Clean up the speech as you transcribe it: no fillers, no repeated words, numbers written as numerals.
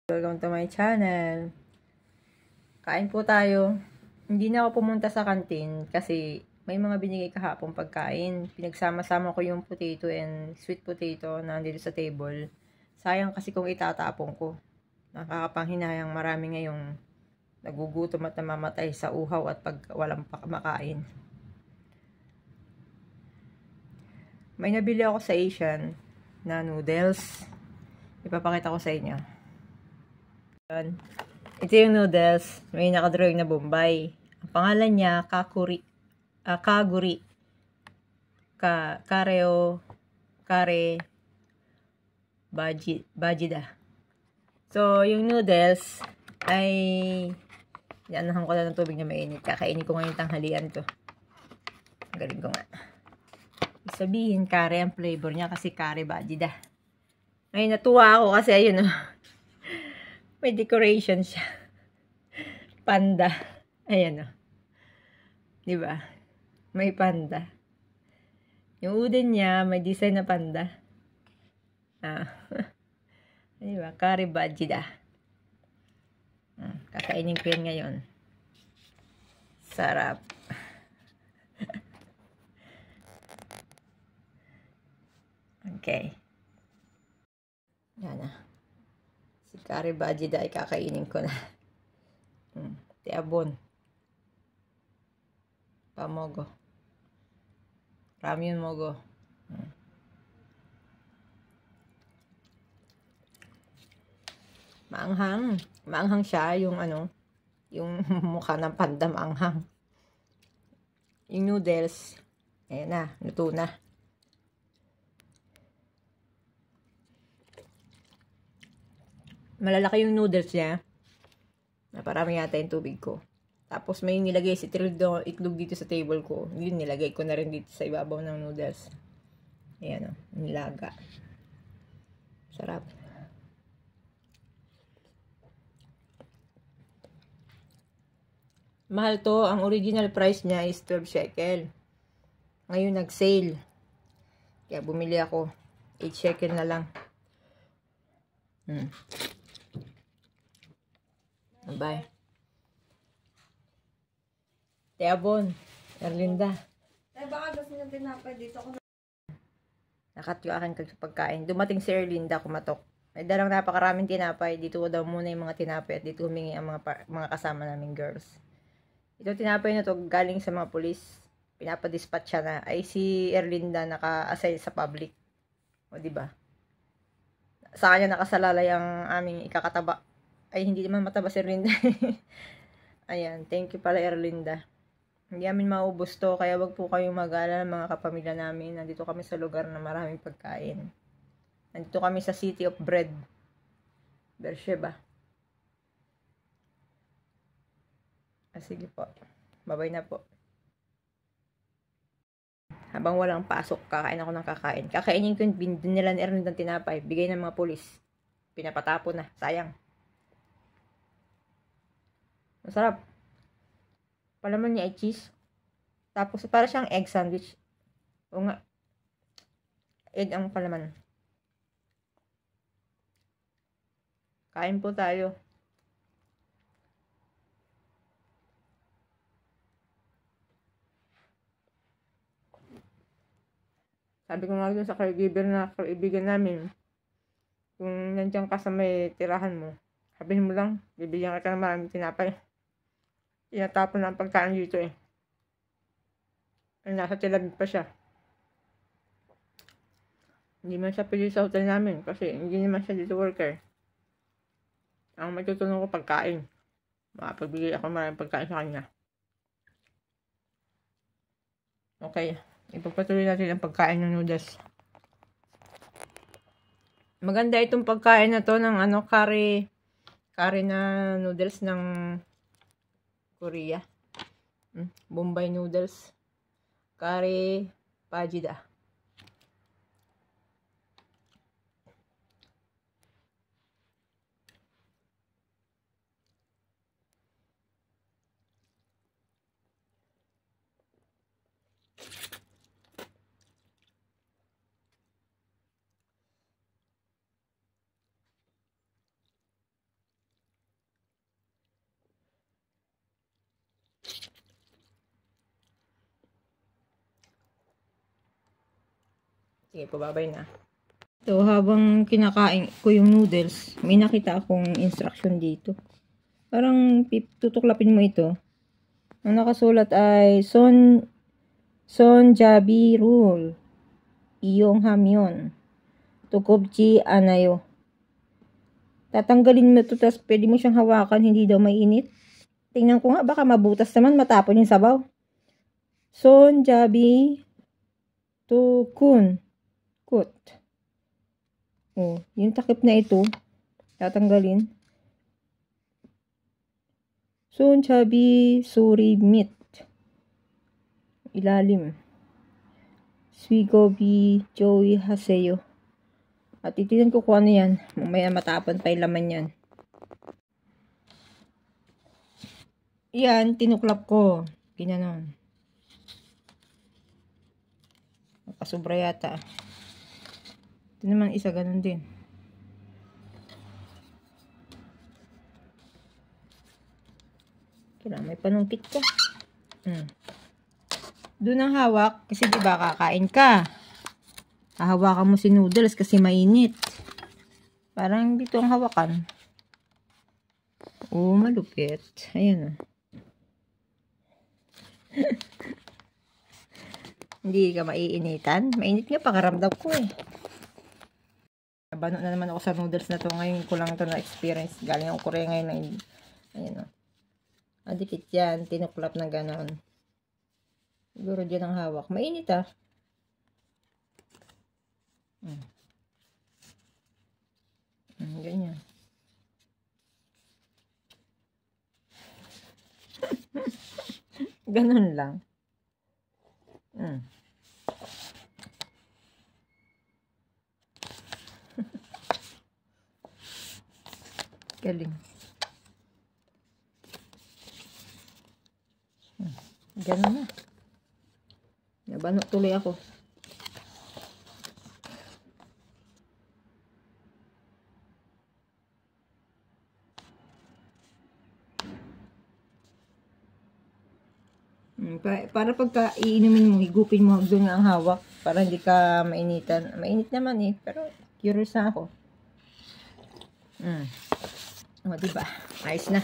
Welcome to my channel. Kain po tayo. Hindi na ako pumunta sa kantin kasi may mga binigay kahapon pagkain. Pinagsama-sama ko yung potato and sweet potato na nandito sa table. Sayang kasi kung itatapon ko. Nakakapanghinayang, marami ngayong nagugutom at namamatay sa uhaw at pag walang makain. May nabili ako sa Asian na noodles. Ipapakita ko sa inyo. Ito yung noodles. May nakadrawing na Bombay. Ang pangalan niya, Kaguri. Kare Bajida. So, yung noodles ay inaanahan ko na ng tubig na mainit. Kakainin ko ngayon tanghalian to. Galing ko nga. Sabihin, kare ang flavor niya kasi kare Bajida. Ngayon, natuwa ako kasi ayun, may decoration siya. Panda. Ayan, diba? May panda. Yung udin niya, may design na panda. Diba? Kare Bajida. Kakainin ko yan ngayon. Sarap. Okay. Yan na. Si Kare Bajida ay kakainin ko na. Tiabon. Pamogo. Ramyun mogo. Maanghang. Maanghang siya. Yung yung mukha ng panda maanghang. Yung noodles. Ayan na. Luto na. Malalaki yung noodles niya. Naparami yata yung tubig ko. Tapos may nilagay si itlog dito sa table ko. Yun, nilagay ko na rin dito sa ibabaw ng noodles. Ayan nilaga. Sarap. Mahal to. Ang original price niya is 12 shekel. Ngayon nag-sale. Kaya bumili ako. 8 shekel na lang. Bye. Tiabon. Erlinda. Ay, baka gusto nyo tinapay dito ko. Nakatiyuakan ka sa pagkain. Dumating si Erlinda, kumatok. May dalang napakaraming tinapay. Dito daw muna yung mga tinapay at dito humingi ang mga kasama naming girls. Ito tinapay na to galing sa mga pulis. Pinapadispatch siya na. Ay si Erlinda naka-assign sa public. O diba? Sa kanya nakasalalay ang aming ikakataba. Ay hindi naman mataba si Erlinda. Ayan, thank you pala Erlinda. Hindi namin maubos to, kaya wag po kayong mag-alala mga kapamilya namin. Nandito kami sa lugar na maraming pagkain. Nandito kami sa City of Bread, Beersheba. Sige po. Bye-bye na po. Habang walang pasok, kakain ako ng kakain. Kakainin ko yung nila ni Erlinda ng tinapay. Bigay ng mga pulis. Pinapatapon na. Sayang. Masarap. Palaman niya ay cheese. Tapos, para siyang egg sandwich. O nga. Egg ang palaman. Kain po tayo. Sabi ko nga dun sa caregiver na kaibigan namin, kung nandiyan ka sa may tirahan mo, sabihin mo lang, bibigyan ka ng maraming tinapay. Tinatapon na ang pagkain dito eh. Ay, nasa Tel Aviv pa siya. Hindi man siya pili sa hotel namin kasi hindi naman siya dito worker. Ang matutulong ko pagkain. Makapagbigay ako maraming pagkain sa kanya. Okay. Ipagpatuloy natin ang pagkain ng noodles. Maganda itong pagkain na to ng kare na noodles ng Korea. Bombay noodles. Kare Bajida. Sige, pababay na. So, habang kinakain ko yung noodles, may nakita akong instruction dito. Parang tutuklapin mo ito. Ang nakasulat ay Sonjabi rule. Iyong hamyon. Tukobji anayo. Tatanggalin mo ito, tapos pwede mo siyang hawakan, hindi daw mainit. Tingnan ko nga, baka mabutas naman, matapon yung sabaw. Sonjabi tukun. Kut. Oh, yung takip na ito, tatanggalin. Sonjabi suri meat. Ilalim. Swigobi joey haseyo. At itinan ko kung ano yan. Mamaya matapon pa yung laman yan. Yan, tinuklap ko. Ginanon. Nakasubra yata. Ito naman isa, ganun din. Kailangan may panungkit ka. Doon ang hawak, kasi diba kakain ka. Hahawakan mo si noodles kasi mainit. Parang dito ang hawakan. Oh, malupit. Ayan o. Hindi ka maiinitan. Mainit nga, pakaramdam ko eh. Nabano na naman ako sa noodles na to. Ngayon ko lang ito na-experience. Galing ang Korea ngayon. Ayan o. Adikit yan. Tinuklap na ganon. Siguro dyan ang hawak. Mainit ah. Ganyan. Ganon lang. Galing. Ganon na. Nabano tuloy ako. Para pagka iinumin mo, higupin mo doon ang hawak para hindi ka mainitan. Mainit naman eh, pero curious na ako. O, diba? Ayos na.